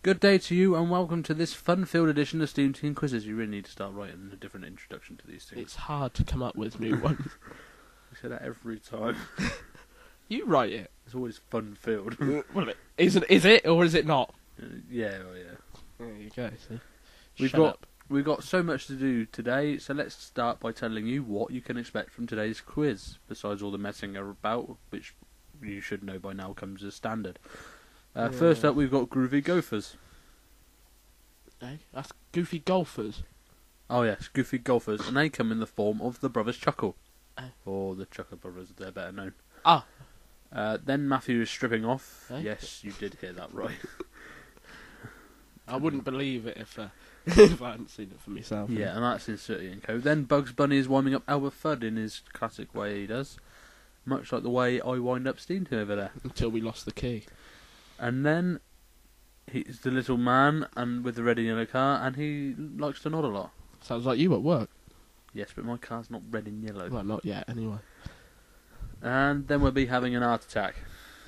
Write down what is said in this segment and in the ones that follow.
Good day to you, and welcome to this fun-filled edition of Steam Team Quizzes. You really need to start writing a different introduction to these things. It's hard to come up with new ones. I say that every time. You write it. It's always fun-filled. Well, is it or is it not? Yeah, well, yeah. There you go. See, We've got so much to do today, so let's start by telling you what you can expect from today's quiz. Besides all the messing about, which you should know by now comes as standard. First up, we've got Groovy Gophers. Hey, that's Goofy Golfers. Oh yes, Goofy Golfers, and they come in the form of the Brothers Chuckle, Oh. or the Chuckle Brothers, they're better known. Ah. Then Matthew is stripping off. Eh? Yes, you did hear that right. I wouldn't believe it if I hadn't seen it for myself. Yeah, and that's in Sooty and Co. Then Bugs Bunny is winding up Albert Fudd in his classic way he does, much like the way I wind up Steam Team over there. Until we lost the key. And then he's the little man and with the red and yellow car, and he likes to nod a lot. Sounds like you at work. Yes, but my car's not red and yellow. Well, not yet, anyway. And then we'll be having an heart attack.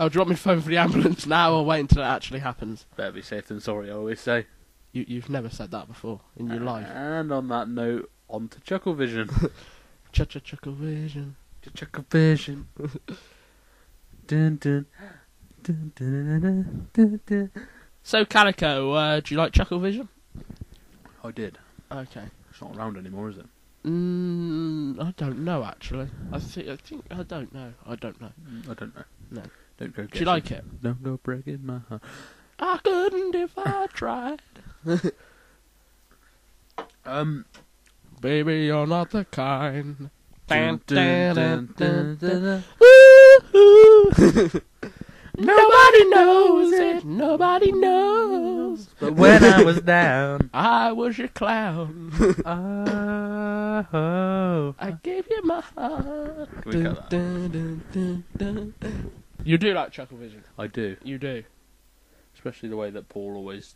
Oh, do you want me to phone for the ambulance now or wait until it actually happens? Better be safe than sorry, I always say. You've never said that before in your life. And on that note, on to Chuckle Vision. Chuckle Vision. Chuckle Vision. Dun, dun, dun, dun, dun, dun, dun. So, Calico, do you like Chuckle Vision? I did. Okay. It's not around anymore, is it? I don't know actually. I think I don't know. I don't know. I don't know. No. Don't go. Do you like it? Don't go breaking my heart. I couldn't if I tried. Baby, you're not the kind. Dun, dun, dun, dun, dun, dun. Woo-hoo. Nobody knows it. Nobody knows. But when I was down, I was your clown. oh, I gave you my heart. Can we cut that? Dun. You do like Chuckle Vision. I do. You do. Especially the way that Paul always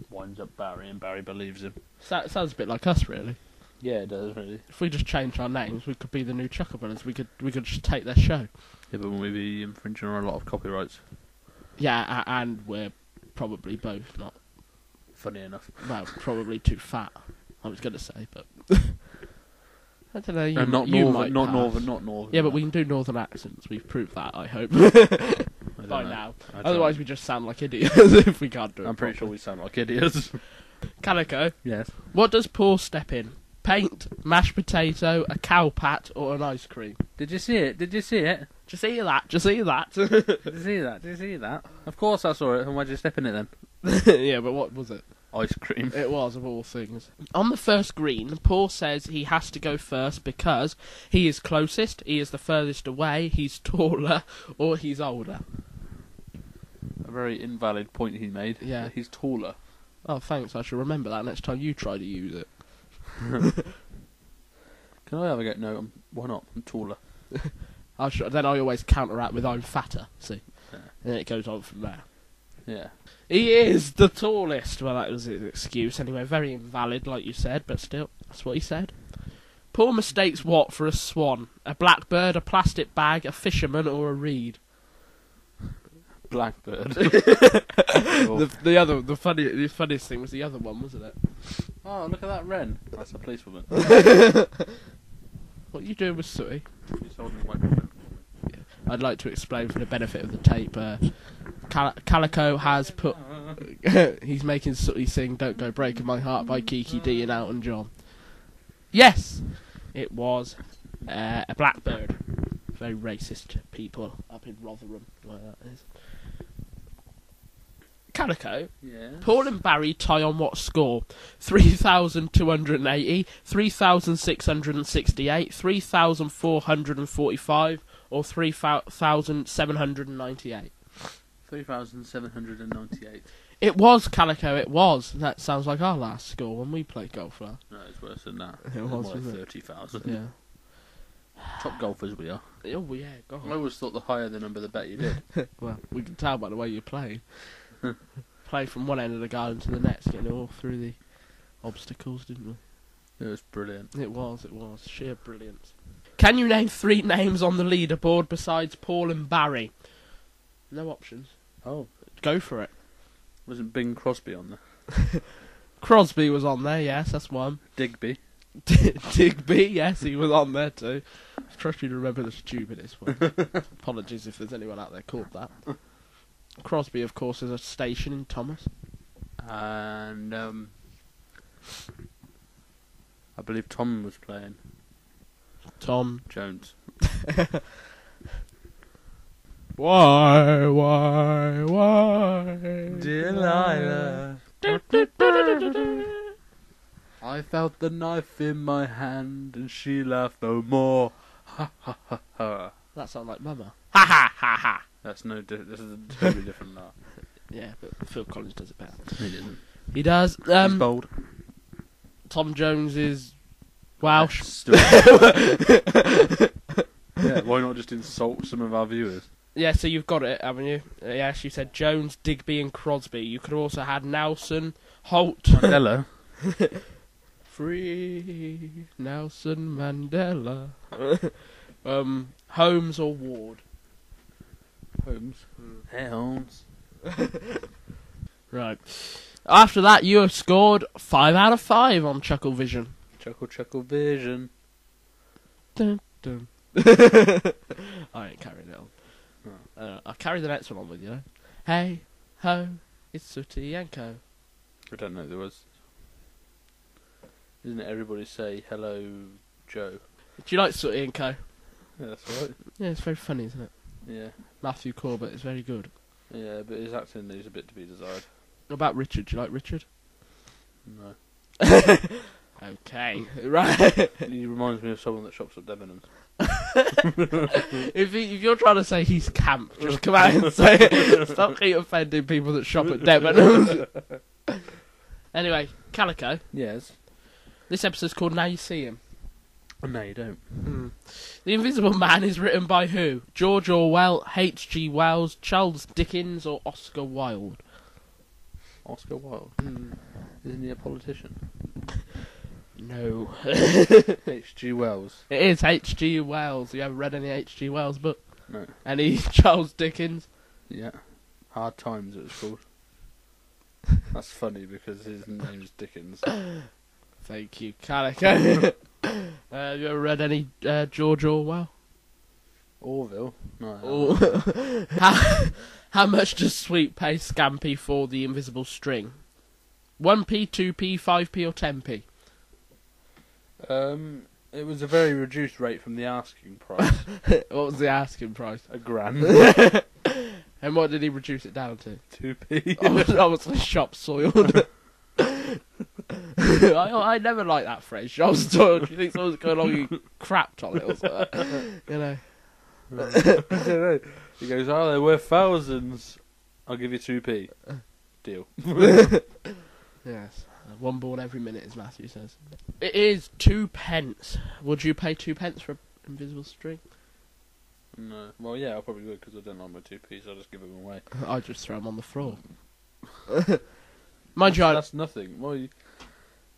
winds up Barry and Barry believes him. Sounds a bit like us, really. Yeah, it does really. If we just change our names, we could be the new Chuckle Brothers. We could just take their show. Yeah, but we'd be infringing on a lot of copyrights. Yeah, and we're probably both not. Funny enough. Well, probably too fat. I was going to say, but I don't know. And not northern. Yeah, but we can do northern accents. We've proved that. I hope I don't by know. now. I don't Otherwise, know. we just sound like idiots if we can't do it. I'm pretty sure properly. we sound like idiots. Calico, Yes. what does Paul step in? Paint, mashed potato, a cow pat, or an ice cream? Did you see it? Did you see it? Just see that. Just see that. Did you see that? Did you see that? Of course I saw it. And why'd you step in it then? Yeah, but what was it? Ice cream. It was, of all things. On the first green, Paul says he has to go first because he is closest, he is the furthest away, he's taller, or he's older. A very invalid point he made. Yeah. He's taller. Oh, thanks, I shall remember that next time you try to use it. Can I have a go? No, why not? I'm taller. Then I always counteract with I'm fatter, see? Yeah. And then it goes on from there. Yeah. He is the tallest. Well, that was his excuse anyway. Very invalid, like you said, but still, that's what he said. Paul mistakes what for a swan? A blackbird, a plastic bag, a fisherman, or a reed? Blackbird. The funniest thing was the other one, wasn't it? Oh, look at that wren. That's a policewoman. What are you doing with Sooty? He's holding the microphone. I'd like to explain for the benefit of the tape. Calico has put. He's making Sooty sing "Don't Go Breaking My Heart" by Kiki D and Elton John. Yes, it was a blackbird. Very racist people up in Rotherham, where that is. Calico, Yeah. Paul and Barry tie on what score? 3,280, 3,668, 3,445, or 3,798? 3,798. It was, Calico, it was. That sounds like our last score when we played golf last. No, it's worse than that. It was, more wasn't like it? 30,000. Yeah. Top golfers we are. Oh, yeah, I God. always thought the higher the number, the better you did. Well, we can tell by the way you play. Play from one end of the garden to the next, getting all through the obstacles, didn't we? It was brilliant. It was. Sheer brilliance. Can you name 3 names on the leaderboard besides Paul and Barry? No options. Oh. Go for it. Wasn't Bing Crosby on there? Crosby was on there, yes, that's one. Digby. Digby, yes, he was on there too. I trust you to remember the stupidest one. Apologies if there's anyone out there called that. Crosby, of course, is a station in Thomas. And I believe Tom was playing Tom Jones. Why? Delilah. I felt the knife in my hand and she laughed no more. Ha ha ha ha. That sounds like Mama. Ha ha ha ha. That's this is a totally different laugh. Yeah, but Phil Collins does it better. He didn't. He does. He's bold. Tom Jones is Welsh. Yeah, why not just insult some of our viewers? Yeah, so you've got it, haven't you? Yes, you said Jones, Digby and Crosby. You could also had Nelson, Holt. Mandela. Free Nelson Mandela. Holmes or Ward? Holmes. Hey, Holmes. Right. After that, you have scored 5 out of 5 on Chuckle Vision. Chuckle Vision. Dun, dun. I ain't carrying it on. I'll carry the next one on with you. Hey, ho, it's Sooty and Co. I don't know, there was... Isn't it everybody say, hello, Joe? Do you like Sooty and Co? Yeah, that's right. Yeah, it's very funny, isn't it? Yeah. Matthew Corbett is very good. Yeah, but his acting leaves a bit to be desired. What about Richard? Do you like Richard? No. Okay, right. He reminds me of someone that shops at Debenhams. If you're trying to say he's camp, just come out and say it. Stop keep offending people that shop at Debenhams. Anyway, Calico. Yes. This episode's called Now You See Him. No, you don't. The Invisible Man is written by who? George Orwell, H.G. Wells, Charles Dickens, or Oscar Wilde? Oscar Wilde. Isn't he a politician? No. H.G. Wells. It is H.G. Wells. You haven't read any H.G. Wells book? No. Any Charles Dickens? Yeah. Hard Times it was called. That's funny because his name's Dickens. Thank you, Calico. Have you ever read any George Orwell? Orville? No. Oh. How much does Sweet pay Scampy for the invisible string? 1p, 2p, 5p or 10p? It was a very reduced rate from the asking price. What was the asking price? £1,000. And what did he reduce it down to? 2p. Obviously shop soiled. I never liked that phrase, shop soiled. Do you think someone's going along and crapped on it or something? You know. I don't know. He goes, oh, they're worth thousands. I'll give you 2p. Deal. Yes. One born every minute, as Matthew says. It is 2p. Would you pay 2p for an invisible string? No. Well, yeah, I probably would because I don't like my 2p, so I'll just give them away. I'd just throw them on the floor. That's nothing.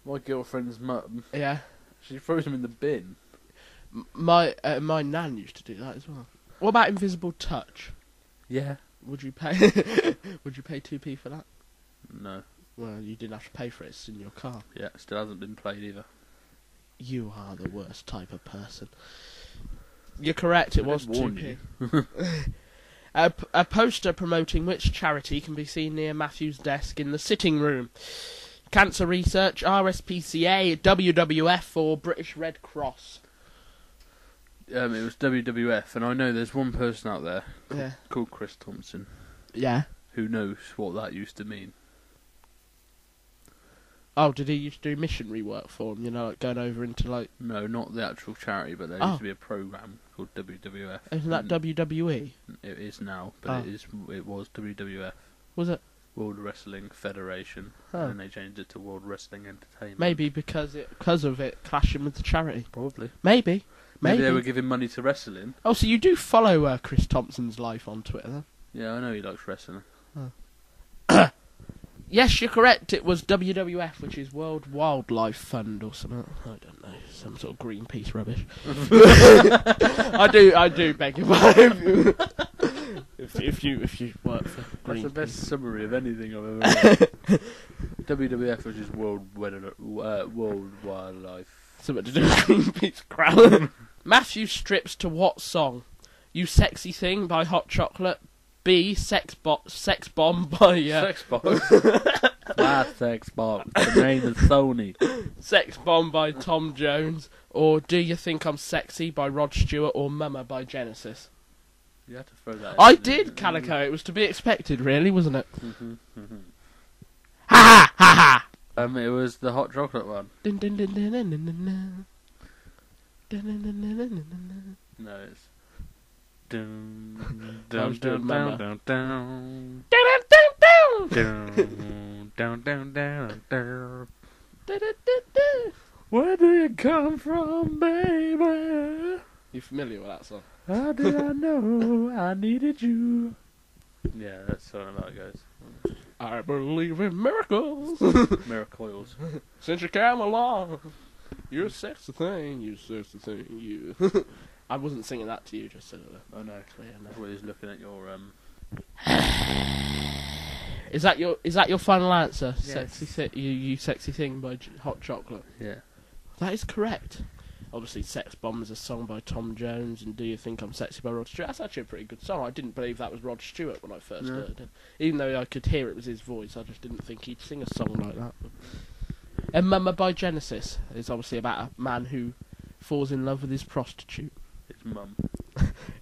My girlfriend's mum, Yeah. she throws them in the bin. My nan used to do that as well. What about invisible touch? Yeah. Would you pay? Would you pay 2p for that? No. Well, you didn't have to pay for it. It's in your car. Yeah, still hasn't been played either. You are the worst type of person. You're correct. It was 2p. A poster promoting which charity can be seen near Matthew's desk in the sitting room? Cancer Research, RSPCA, WWF, or British Red Cross? It was WWF, and I know there's one person out there Yeah. called Chris Thompson Yeah. who knows what that used to mean. Oh, did he used to do missionary work for him? You know, like going over into like... No, not the actual charity, but there used to be a program called WWF. Isn't that WWE? It is now, but it was WWF. Was it? World Wrestling Federation, Oh. and then they changed it to World Wrestling Entertainment. Maybe because of it clashing with the charity. Probably. Maybe. Maybe they were giving money to wrestling. Oh, so you do follow Chris Thompson's life on Twitter, then? Yeah, I know he likes wrestling. Yes, you're correct. It was WWF, which is World Wildlife Fund or something. I don't know, some sort of Greenpeace rubbish. I do beg your pardon. If if you work for That's Green. the best summary of anything I've ever heard. WWF, which is World Wildlife. Something to do with Greenpeace crown. Matthew strips to what song? You Sexy Thing by Hot Chocolate. B. Sex Bomb by... Sex Bomb? My Sex Bomb. The name is Sony. Sex Bomb by Tom Jones. Or Do You Think I'm Sexy by Rod Stewart. Or Mama by Genesis. You had to throw that in. I did, Calico. It was to be expected, really, wasn't it? Ha ha ha! It was the Hot Chocolate one. Dun, dun, dun, dun, dun, dun, dun. Dun, dun, dun, dun, dun, dun, dun. No, it's... I was doing Mama. Down. Dun, dun, dun, dun. Down. Dun, dun, dun, dun. Where do you come from, baby? You familiar with that song? How did I know I needed you? Yeah, that's sort of how it goes. I believe in miracles. Miracles. Since you came along, you're a sexy thing. You sexy thing. You. I wasn't singing that to you, just so that. Oh no, Yeah, no. that's what he's looking at your Is that your final answer? Yes. Sexy you sexy thing by Hot Chocolate. Yeah. That is correct. Obviously, Sex Bomb is a song by Tom Jones, and Do You Think I'm Sexy by Rod Stewart. That's actually a pretty good song. I didn't believe that was Rod Stewart when I first heard it. Even though I could hear it was his voice, I just didn't think he'd sing a song like that. And Mama by Genesis is obviously about a man who falls in love with his prostitute. His mum.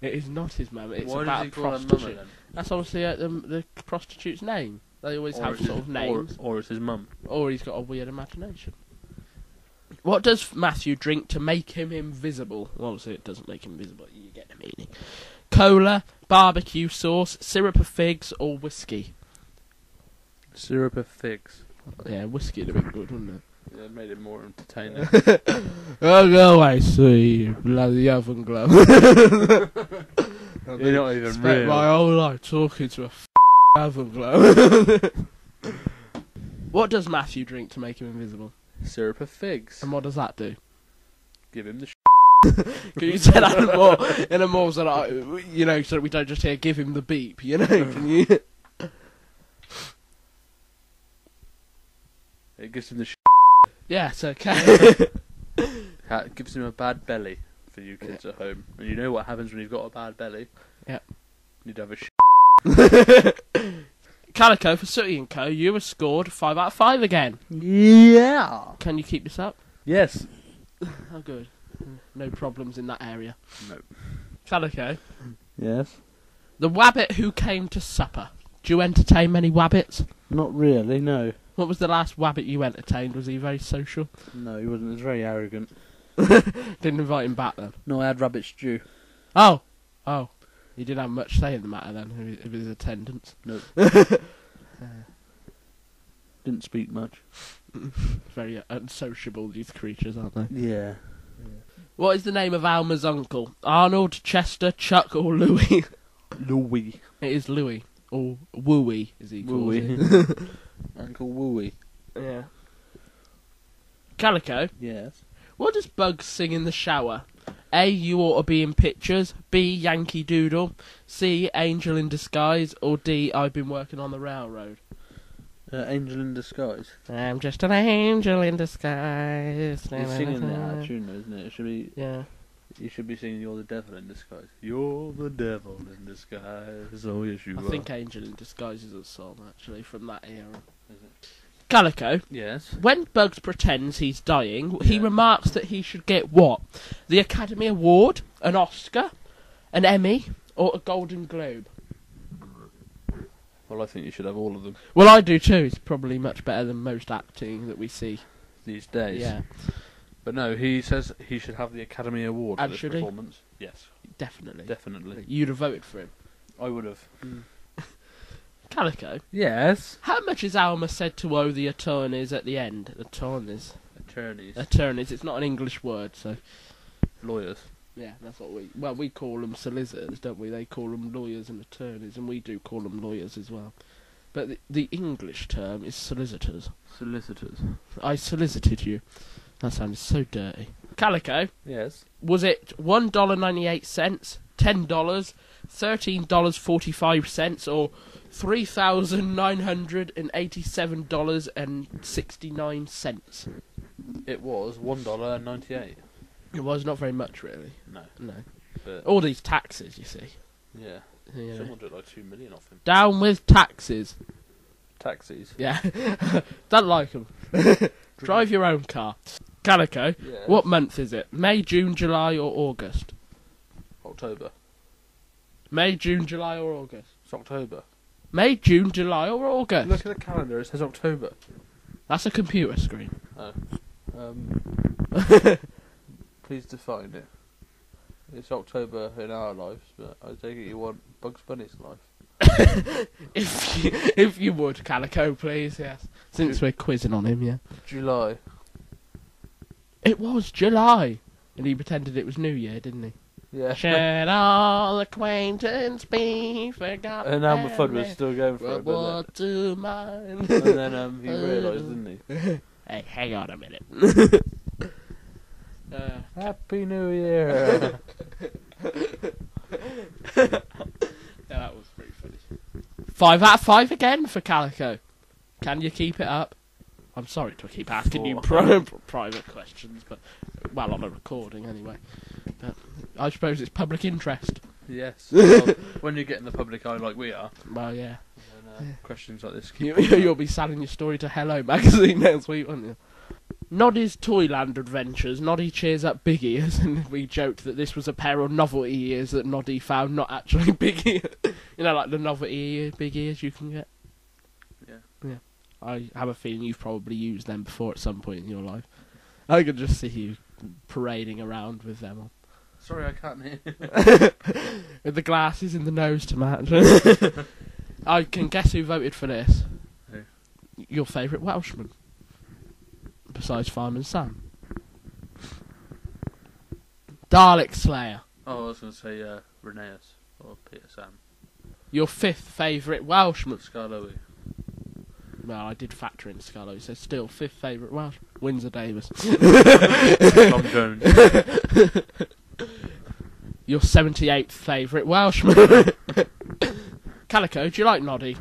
It is not his mum. It's Why about does he a call her prostitute. mama then? That's obviously the prostitute's name. They always have it's sort of names. Or it's his mum. Or he's got a weird imagination. What does Matthew drink to make him invisible? Well, obviously it doesn't make him invisible. You get the meaning. Cola, barbecue sauce, syrup of figs, or whiskey? Syrup of figs. Yeah, whiskey would have been good, wouldn't it? Yeah, it made it more entertaining. Oh, go I see, bloody oven glow. You're not even Spent real. my whole life talking to a oven glow. What does Matthew drink to make him invisible? Syrup of figs. And what does that do? Give him the Can you say that in a more sort of, you know, so we don't just hear give him the beep, you know? Can you? It gives him the Yes, okay. It gives him a bad belly for you kids at home. And you know what happens when you've got a bad belly? Yeah. You'd have a Calico, for Sooty & Co, you have scored 5 out of 5 again. Yeah. Can you keep this up? Yes. Oh, good. No problems in that area. No. Calico, Yes. the wabbit who came to supper. Do you entertain many wabbits? Not really, no. What was the last wabbit you entertained? Was he very social? No, he wasn't. He was very arrogant. Didn't invite him back then. No, I had rabbit stew. Oh. He didn't have much say in the matter then, of his attendance. No. Didn't speak much. Very unsociable, these creatures, aren't they? Yeah. What is the name of Alma's uncle? Arnold, Chester, Chuck, or Louis? Louis. It is Louis. Or Wooey, as he calls Wooey. it. Uncle Wooey. Yeah. Calico, Yes. what does Bugs sing in the shower? A. You ought to be in pictures. B. Yankee Doodle. C. Angel in disguise. Or D. I've been working on the railroad. Angel in Disguise. I'm just an angel in disguise. He's singing that out of tune, though, isn't it? It should be. Yeah. You should be singing "You're the Devil in Disguise." You're the devil in disguise. Oh yes, you I are. think Angel in Disguise is a song, actually, from that era. Is it? Calico, Yes. when Bugs pretends he's dying, he Yeah. remarks that he should get what? The Academy Award, an Oscar, an Emmy, or a Golden Globe? Well, I think you should have all of them Well, I do too. It's probably much better than most acting that we see. these days. Yeah, But no, he says he should have the Academy Award And for this should he? performance. Yes, definitely. definitely. You'd have voted for him. I would have. Calico, Yes. how much is Alma said to owe the attorneys at the end? Attorneys. Attorneys. It's not an English word, so Lawyers. yeah, that's what we call them solicitors, don't we? They call them lawyers and attorneys, and we do call them lawyers as well. But the English term is solicitors. Solicitors. I solicited you. That sounded so dirty. Calico, Yes. was it $1.98, $10, $13.45, or $3,987.69. It was $1.98. It was not very much, really. No. No. But All these taxes, you see. yeah. You know. Someone took like 2 million off him. Down with taxes. Taxis. Yeah. Don't like them. Drive your own car. Calico, Yeah. what month is it? May, June, July, or August? October. May, June, July, or August? It's October. May, June, July, or August? Look at the calendar. It says October. That's a computer screen. Please define it. It's October in our lives, but I take it you want Bugs Bunny's life. if you would, Calico, please, yes. Since we're quizzing on him, yeah. July. It was July. And he pretended it was New Year, didn't he? Yeah. Should all acquaintance be forgotten? And Albert Fudd was still going for it, What but to mind? and then he realised, didn't he? Hey, hang on a minute. Happy New Year. Yeah, that was pretty funny. 5 out of 5 again for Calico. Can you keep it up? I'm sorry to keep asking you private questions, but well, on a recording anyway. But I suppose it's public interest. Yes. Well, when you get in the public eye like we are, Well, yeah. then questions like this. You'll be selling your story to Hello magazine next week, won't you? Noddy's Toyland Adventures. Noddy cheers up Big Ears, and we joked that this was a pair of novelty ears that Noddy found, not actually big ears. You know, like the novelty big ears you can get. Yeah. Yeah. I have a feeling you've probably used them before at some point in your life. I could just see you parading around with them on. Sorry, I can't hear. With the glasses and the nose to match. I can guess who voted for this. Who? Your favourite Welshman. Besides Fireman Sam. Dalek Slayer. Oh, I was going to say Rheneas or Peter Sam. Your 5th favourite Welshman. Scarlowy. Well, I did factor in Scarlo, so still 5th favourite Welshman. Windsor Davis. Tom Jones. Your 78th favourite Welshman. Calico, do you like Noddy? Do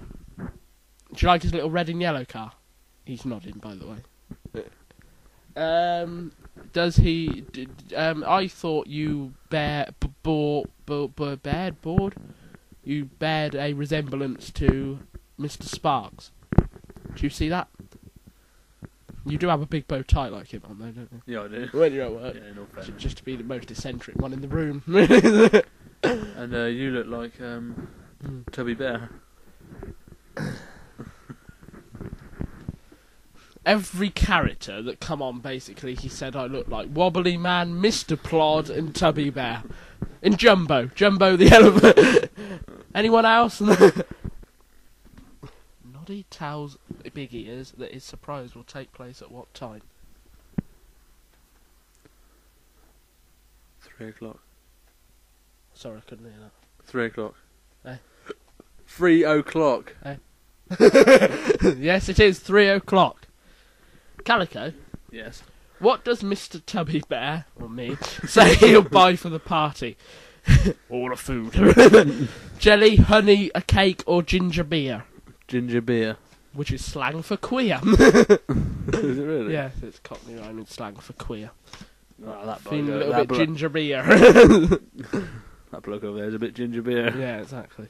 you like his little red and yellow car? He's nodding, by the way. Does he? I thought you you bared a resemblance to Mr. Sparks. Do you see that? You do have a big bow tie like him on, though, don't you? Yeah, I do. When you're at work. Yeah, no fair. Just to be the most eccentric one in the room. And you look like Tubby Bear. Every character that come on, basically, he said I look like Wobbly Man, Mr. Plod, and Tubby Bear. And Jumbo the elephant. Anyone else? Noddy tells Big Ears that his surprise will take place at what time? 3 o'clock. Sorry, I couldn't hear that. 3 o'clock. 3 o'clock. Yes, it is 3 o'clock. Calico, Yes. what does Mr. Tubby Bear, or me, say he'll buy for the party? All the food. Jelly, honey, a cake, or ginger beer? Ginger beer. Which is slang for queer. Is it really? Yes, it's Cockney rhyming slang for queer. Oh, that Feeling a bloke, little bit ginger beer. that bloke over there is a bit ginger beer. Yeah, exactly.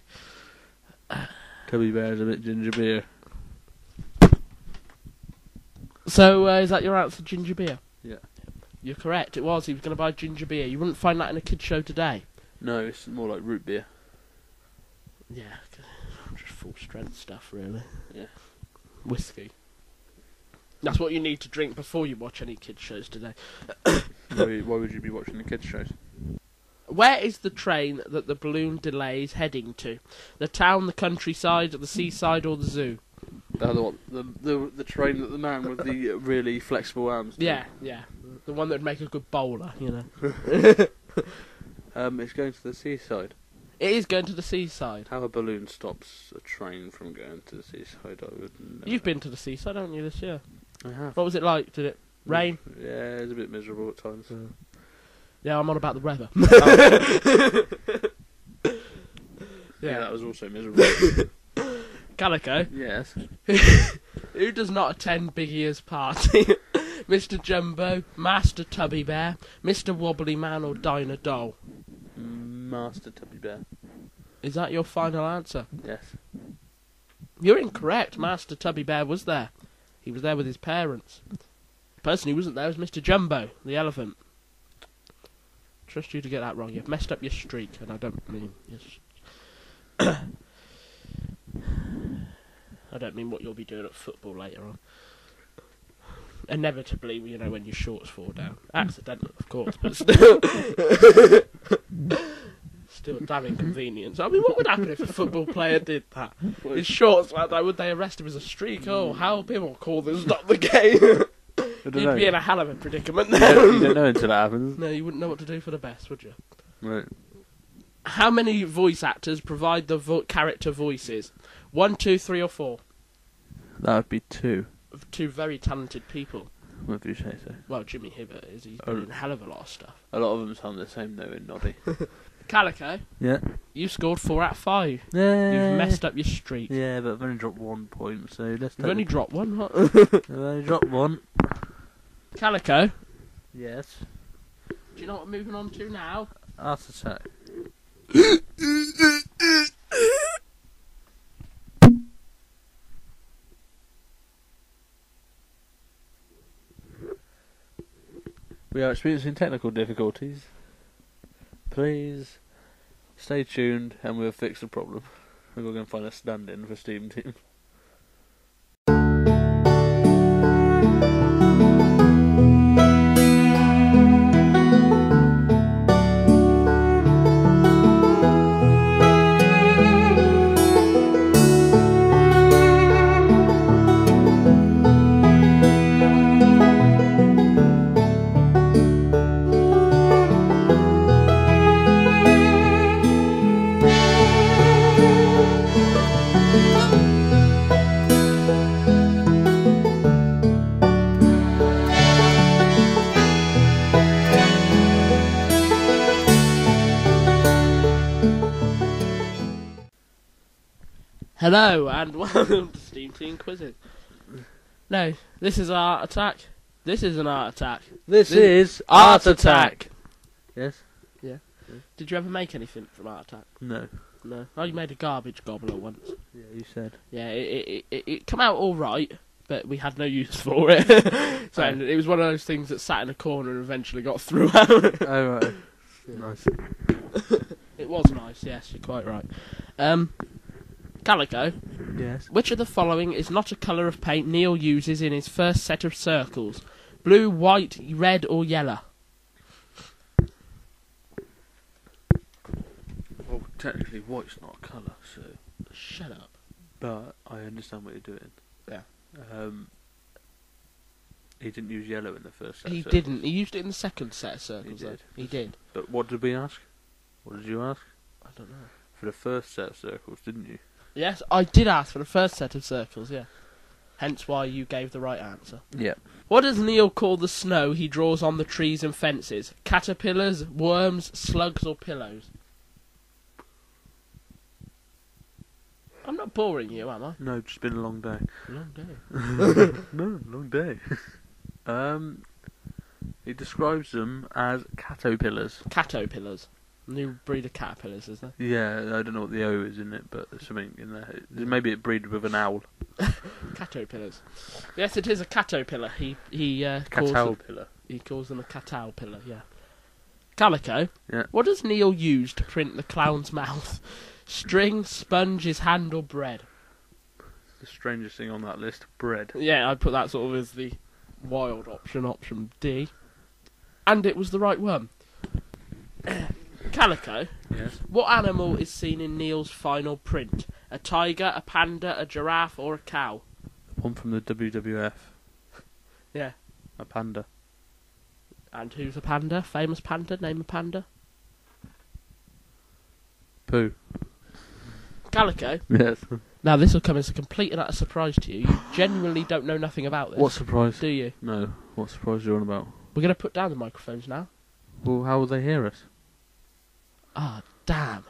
Tubby Bear's a bit ginger beer. So, is that your answer, ginger beer? Yeah. You're correct, it was. He was going to buy ginger beer. You wouldn't find that in a kid's show today. No, it's more like root beer. Yeah, just full strength stuff, really. Yeah. Whiskey. That's what you need to drink before you watch any kids shows today. Why would you be watching the kids' shows? Where is the train that the balloon delays heading to? The town, the countryside, the seaside, or the zoo? The train that the man with the really flexible arms did. Yeah. The one that would make a good bowler, you know. It's going to the seaside. It is going to the seaside. How a balloon stops a train from going to the seaside, I wouldn't know. You've been to the seaside, haven't you, this year? I have. What was it like? Did it rain? Yeah, it's a bit miserable at times. Yeah, I'm on about the weather. Yeah, that was also miserable. Calico, Yes. who does not attend Big Ear's party? Mr. Jumbo, Master Tubby Bear, Mr. Wobbly Man, or Dinah Doll? Master Tubby Bear. Is that your final answer? Yes. You're incorrect. Master Tubby Bear was there. He was there with his parents. The person who wasn't there was Mr. Jumbo, the elephant. Trust you to get that wrong. You've messed up your streak, and I don't mean I don't mean what you'll be doing at football later on. Inevitably, you know, when your shorts fall down. Accidental, of course, but still. Still a damn inconvenience. I mean, what would happen if a football player did that? His shorts like that, would they arrest him as a streak? Oh, help him or call them stop the game? You'd be in a hell of a predicament then. You don't know until that happens. No, you wouldn't know what to do for the best, would you? Right. How many voice actors provide the character voices? 1, 2, 3, or 4? That would be 2. Of 2 very talented people. If you say so. Well, Jimmy Hibbert is. He's been in a hell of a lot of stuff. A lot of them sound the same though in Noddy. Calico, Yeah. you scored 4 out of 5. Yeah. You've messed up your streak. Yeah, but I've only dropped 1 point, so let's You've only dropped 1. What? I've only dropped 1. Calico, Yes. do you know what we're moving on to now? Art Attack. We are experiencing technical difficulties. Please stay tuned and we'll fix the problem. We're going to find a stand-in for Steam Team. Hello and welcome to Steam Team Quizzes. No, this is Art Attack. This is an Art Attack. This is Art Attack. Yes? Did you ever make anything from Art Attack? No. No. Oh, you made a garbage gobbler once. Yeah, you said. Yeah, it came out all right, but we had no use for it. So it was one of those things that sat in a corner and eventually got thrown out. Oh, right. Yeah. Nice. It was nice, yes, you're quite right. Calico, Yes. which of the following is not a colour of paint Neil uses in his first set of circles? Blue, white, red, or yellow? Well, technically, white's not a colour, so. Shut up. But I understand what you're doing. Yeah. He didn't use yellow in the first set. He so- didn't. He used it in the second set of circles. He did. Though. He did. But what did we ask? What did you ask? I don't know. For the first set of circles, didn't you? Yes, I did ask for the first set of circles, yeah. Hence why you gave the right answer. Yeah. What does Neil call the snow he draws on the trees and fences? Caterpillars, worms, slugs, or pillows? I'm not boring you, am I? No, it's just been a long day. Long day. No, long day. He describes them as caterpillars. Caterpillars. New breed of caterpillars, is there? Yeah, I don't know what the O is in it, but there's something in there. Maybe it breed with an owl. Caterpillars. Yes, it is a caterpillar. He Caterpillar. He calls them a caterpillar, yeah. Calico. Yeah. What does Neil use to print the clown's mouth? String, sponge, his hand, or bread? The strangest thing on that list, bread. Yeah, I'd put that sort of as the wild option D. And it was the right one. Calico. Yes. What animal is seen in Neil's final print? A tiger, a panda, a giraffe, or a cow? One from the WWF. Yeah. A panda. And who's a panda? Famous panda? Name a panda? Pooh. Calico. Yes. Now this will come as a complete and utter surprise to you. You genuinely don't know nothing about this. What surprise? Do you? No. What surprise are you on about? We're going to put down the microphones now. Well, how will they hear us? Ah, damn.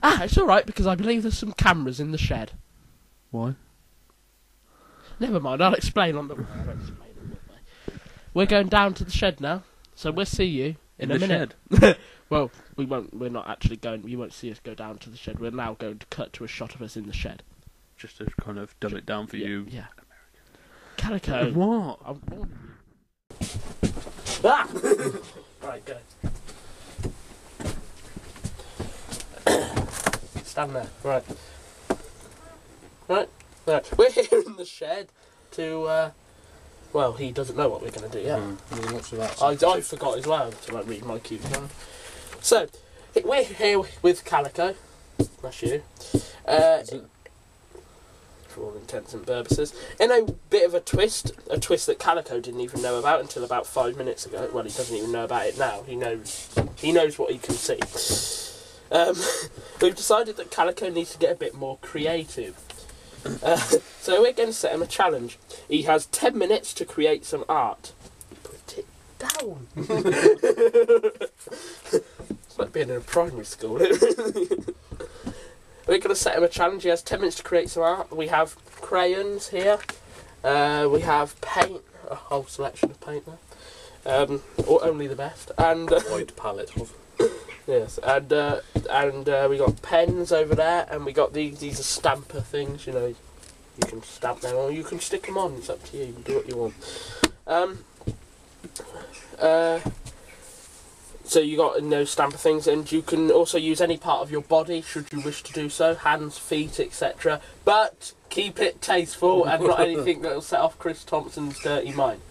It's alright, because I believe there's some cameras in the shed. Why? Never mind, I'll explain on the way. We're going down to the shed now, so we'll see you in a minute. Shed? Well, we won't. We're not actually going. You won't see us go down to the shed. We're now going to cut to a shot of us in the shed. Just to kind of dumb it down for you. Yeah. Calico. What? I'm warning you. Ah! Right, go. Stand there. Right. Right. Right. We're here in the shed to. Well, he doesn't know what we're going to do yet. I forgot as well to read my cue card. So, we're here with Calico. That's you. For all intents and purposes. In a bit of a twist that Calico didn't even know about until about 5 minutes ago. Well, he doesn't even know about it now. He knows what he can see. We've decided that Calico needs to get a bit more creative. So we're going to set him a challenge. He has 10 minutes to create some art. Put it down. It's like being in a primary school. We're going to set him a challenge. He has 10 minutes to create some art. We have crayons here. We have paint. A whole selection of paint there. Or only the best. And Wide palette of. yes, and we got pens over there, and we got these are stamper things. You know, you can stamp them or you can stick them on. It's up to you. You can do what you want. So you got those stamper things, and you can also use any part of your body should you wish to do so, hands, feet, etc. But keep it tasteful and not anything that will set off Chris Thompson's dirty mind.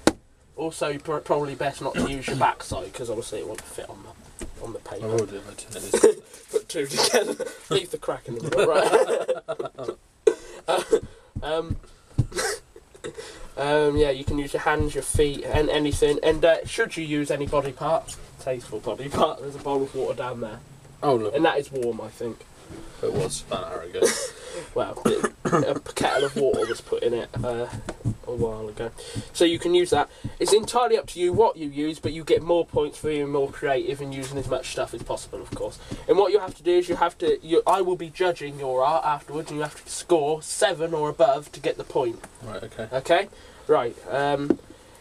Also, probably best not to use your backside because obviously it won't fit on the paper. I will do my 10 minutes. Put two together. Leave the crack in the middle, right? Yeah, you can use your hands, your feet, and anything. And should you use any body part, tasteful body part, there's a bowl of water down there. Oh, look. And that is warm, I think. It was about an hour ago. Well, a kettle of water was put in it a while ago. So you can use that. It's entirely up to you what you use, but you get more points for being more creative and using as much stuff as possible, of course. And what you have to do is I will be judging your art afterwards, and you have to score 7 or above to get the point. Right, okay. Okay? Right.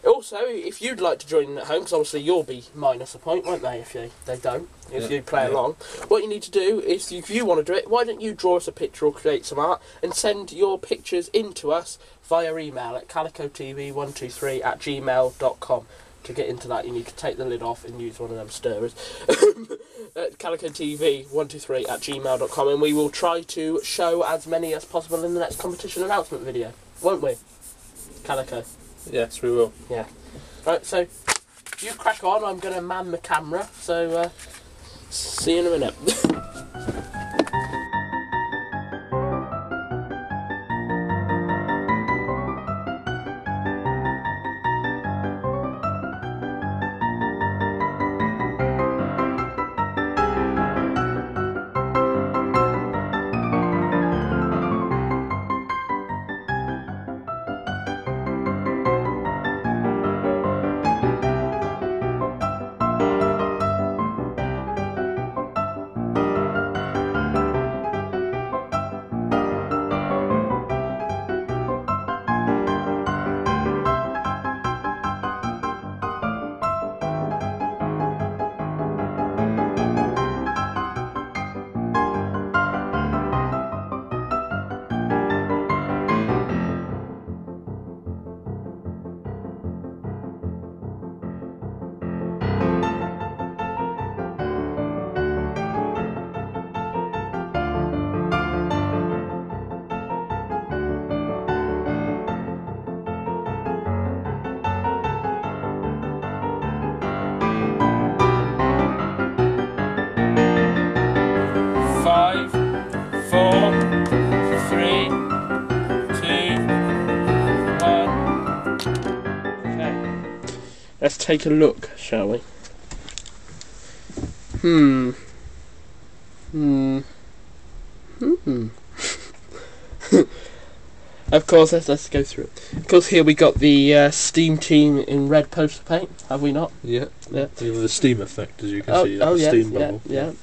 Also, if you'd like to join in at home, because obviously you'll be minus a point, won't they, if they don't, if you play along. What you need to do is, if you want to do it, why don't you draw us a picture or create some art, and send your pictures in to us via email at calicotv123@gmail.com. To get into that, you need to take the lid off and use one of them stirrers. At calicotv123@gmail.com, and we will try to show as many as possible in the next competition announcement video, won't we, Calico? Yes, we will. Yeah. Right, so you crack on, I'm going to man the camera, so see you in a minute. Let's take a look, shall we? Of course, let's go through it. Of course, here we got the Steam team in red poster paint, have we not? Yeah. Yeah. The steam effect, as you can see, like yes, steam bubble. Yeah.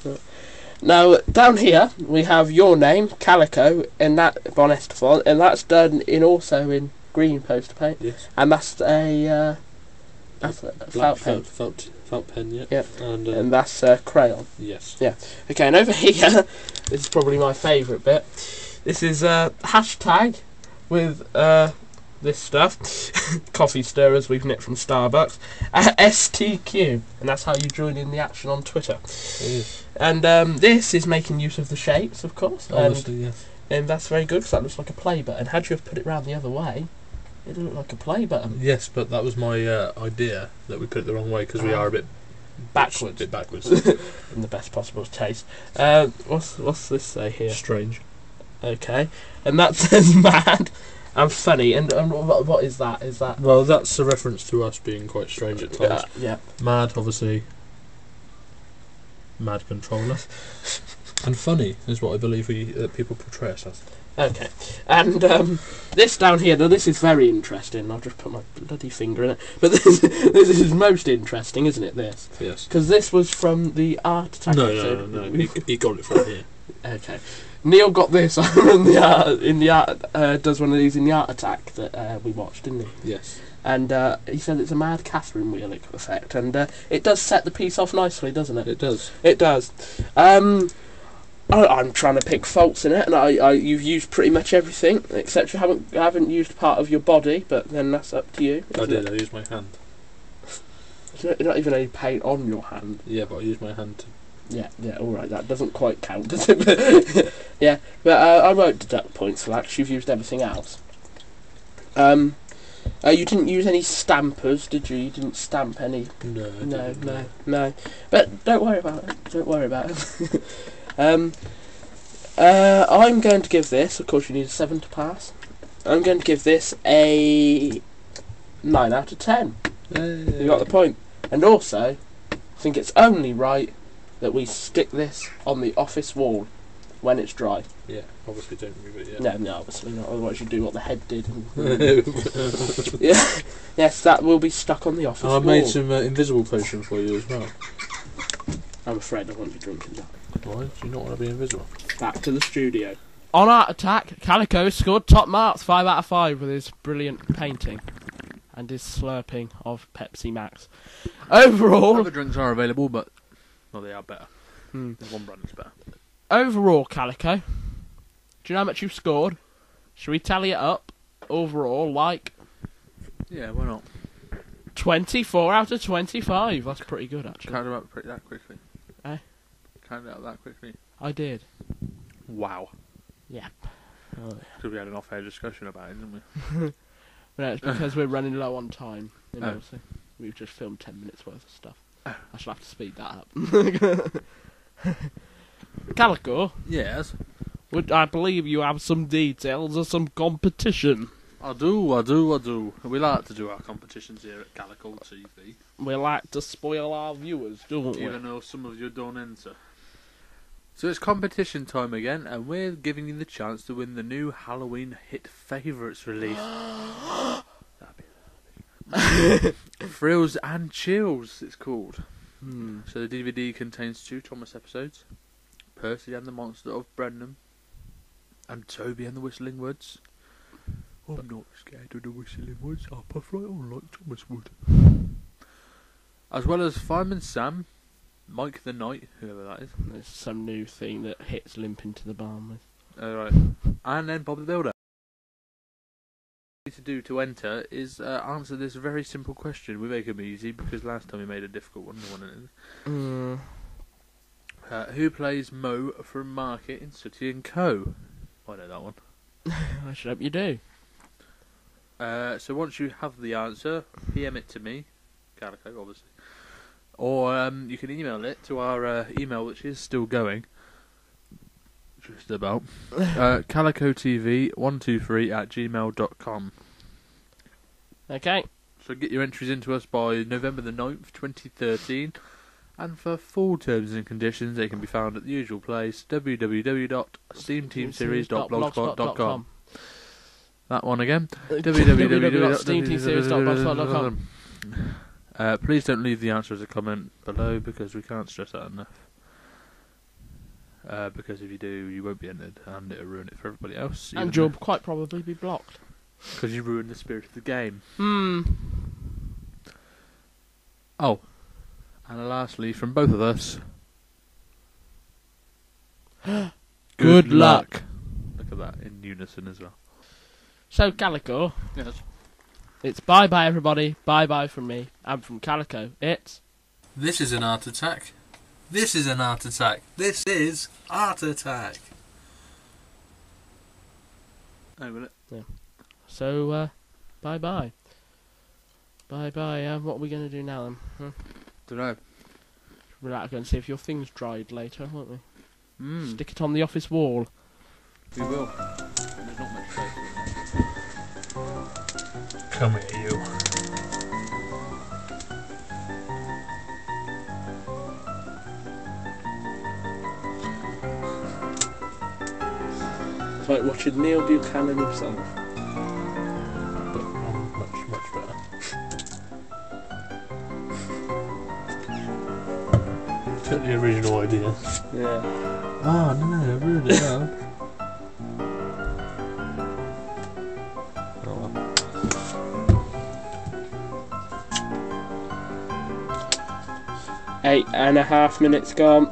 Now, down here, we have your name, Calico, and that Bon Estefan, and that's done also in green poster paint. Yes. And that's a felt pen. Felt pen, yeah. Yep. And that's crayon. yes. Yeah. Okay, and over here, this is probably my favourite bit. This is a hashtag with this stuff. Coffee stirrers we've nipped from Starbucks. STQ. And that's how you join in the action on Twitter. Yes. And this is making use of the shapes, of course. Obviously, yes. And that's very good because that looks like a play button. Had you have put it round the other way, it would look like a play button. Yes, but that was my idea that we put it the wrong way because we are a bit backwards. bit backwards. In the best possible taste. What's this say here? Strange. Okay, and that says mad and funny. And what is that? Is that? Well, that's a reference to us being quite strange at times. Yeah. Mad, obviously. Mad controller. And funny is what I believe people portray us as. Okay, and this down here, now this is very interesting. I'll just put my bloody finger in it. But this is most interesting, isn't it? This, Yes. because this was from the Art Attack episode. No. He got it from here. Okay, Neil got this in the art. Does one of these in the Art Attack that we watched, didn't he? Yes. And he said it's a Mad Catherine wheel effect, and it does set the piece off nicely, doesn't it? It does. It does. I'm trying to pick faults in it, and you've used pretty much everything except you haven't used part of your body, but then that's up to you. I did. I used my hand. It's not even any paint on your hand. Yeah, but I used my hand to. Yeah, all right. That doesn't quite count, does it? Yeah, but I won't deduct points for that 'cause you've used everything else. You didn't use any stampers, did you? You didn't stamp any. No. I didn't. No. But don't worry about it. I'm going to give this, of course you need a 7 to pass, I'm going to give this a 9 out of 10. You got the point. And also, I think it's only right that we stick this on the office wall when it's dry. Yeah, obviously don't move it yet. No, obviously not, otherwise you do what the head did. Yeah. Yes, that will be stuck on the office wall. I made some invisible potion for you as well. I'm afraid I won't be drinking that. Why? Do you not want to be invisible? Back to the studio. On Art Attack, Calico scored top marks, 5 out of 5, with his brilliant painting and his slurping of Pepsi Max. Overall, Other drinks are available, but well, they are better. There's one brand that's better. Overall, Calico, do you know how much you've scored? Should we tally it up? Overall, Yeah, why not? 24 out of 25. That's pretty good, actually. Count it up that quickly. Eh? Count it up that quickly. I did. Wow. Yeah. Because we had an off-air discussion about it, didn't we? No, it's because we're running low on time. You know, Oh. so we've just filmed 10 minutes worth of stuff. Oh. I shall have to speed that up. Calico, Yes. I believe you have some details of some competition. I do. We like to do our competitions here at Calico TV. We like to spoil our viewers, don't we? Even though some of you don't enter. So it's competition time again, and we're giving you the chance to win the new Halloween hit favourites release. Thrills and Chills, it's called. So the DVD contains 2 Thomas episodes, Percy and the Monster of Brenham, and Toby and the Whistling Woods. I'm not scared of the Whistling Woods, I puff right on like Thomas would. As well as Fireman Sam, Mike the Knight, whoever that is. There's some new thing that hits limp into the barn with. Alright. And then Bob the Builder. What you need to do to enter is answer this very simple question. We make them easy because last time we made a difficult one. Who plays Mo from Market in Sooty and Co? I know that one. I should hope you do. So once you have the answer, PM it to me, Calico obviously, or you can email it to our email, which is still going, just about, calicotv123@gmail.com. Okay. So get your entries into us by November the 9th, 2013, and for full terms and conditions they can be found at the usual place, www.steamteamseries.blogspot.com. That one again. www.steamteamseries.blogspot.com. Please don't leave the answer as a comment below because we can't stress that enough. because if you do, you won't be entered, and it'll ruin it for everybody else. And you'll quite probably be blocked. Because you ruined the spirit of the game. Oh, and lastly, from both of us, Good luck. Look at that, in unison as well. So, Calico, Yes. it's bye-bye everybody, bye-bye from me, and from Calico, it's... This is an art attack. This is an art attack. This is art attack. Oh, will it? So, bye-bye. Bye-bye, what are we going to do now then? Don't know. We'll have to go and see if your thing's dried later, won't we? Mm. Stick it on the office wall. We will. There's not much space. Come here, you. It's like watching Neil Buchanan himself. But much, much better. Took the original idea. Yeah. Oh no, I ruined it now. Oh well. 8.5 minutes gone.